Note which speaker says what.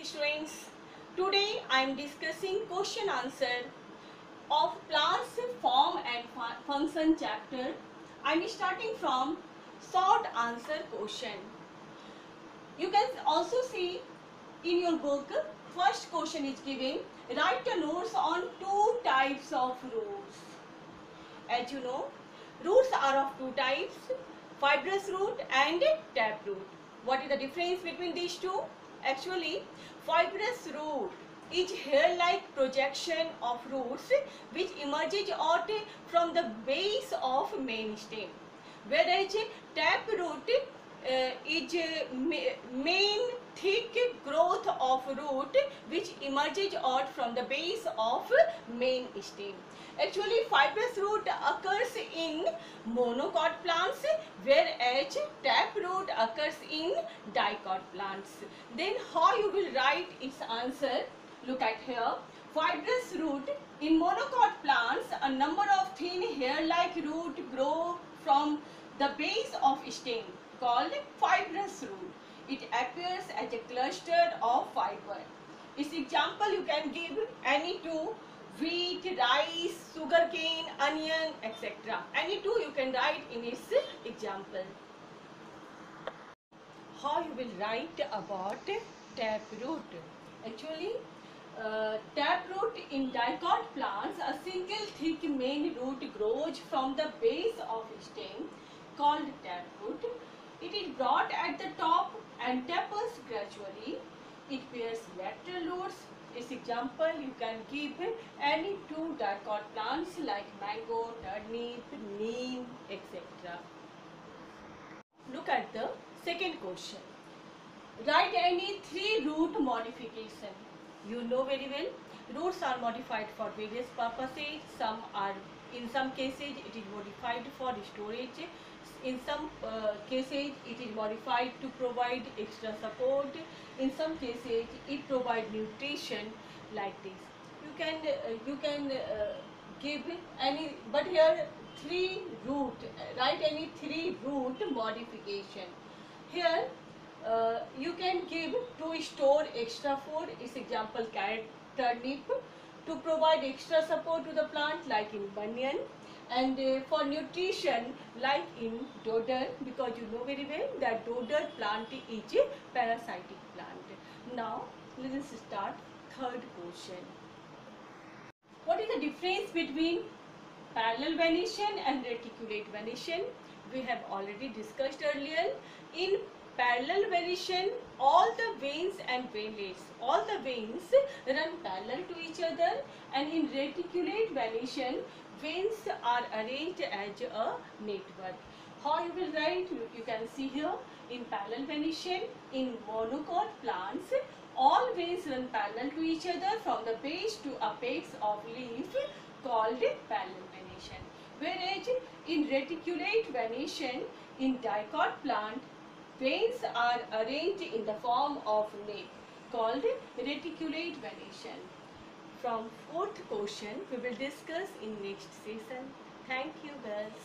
Speaker 1: Students, today I am discussing question answer of plants form and function chapter. I am starting from short answer question. You can also see in your book, first question is giving, write the notes on two types of roots. As you know, roots are of two types, fibrous root and taproot. What is the difference between these two? Actually, fibrous root is hair-like projection of roots which emerges out from the base of main stem, whereas taproot is main thick growth of root which emerges out from the base of main stem. Actually, fibrous root occurs in monocot plants, whereas taproot occurs in dicot plants. Then how you will write its answer? Look at here. Fibrous root in monocot plants, a number of thin hair-like root grow from the base of stem called fibrous root. It appears as a cluster of fiber. Its example you can give any two: wheat, rice, sugarcane, onion, etc. Any two you can write in its example. How you will write about taproot? Actually, taproot in dicot plants, a single thick main root grows from the base of stem called taproot. It is broad at the top and tapers gradually. It bears lateral roots. This example you can give any two dicot plants like mango, turnip, neem, etc. Look at the second question. Write any three root modification. You know very well, roots are modified for various purposes. In some cases it is modified for storage. In some cases it is modified to provide extra support. In some cases it provides nutrition, like this. You can give any, but here three root. Write any three root modification. Here you can give to store extra food. Is example carrot, turnip, to provide extra support to the plant like in banyan, and for nutrition like in dodder, because you know very well that dodder plant is a parasitic plant. Now let us start third question. What is the difference between parallel venation and reticulate venation? We have already discussed earlier. In parallel venation, all the veins and veinlets, all the veins run parallel to each other, and in reticulate venation, veins are arranged as a network. How you will write? You can see here, in parallel venation, in monocot plants, all veins run parallel to each other from the base to apex of leaf, called parallel venation. Whereas in reticulate venation, in dicot plant, veins are arranged in the form of neck, called reticulate venation. From fourth question we will discuss in next session. Thank you, girls.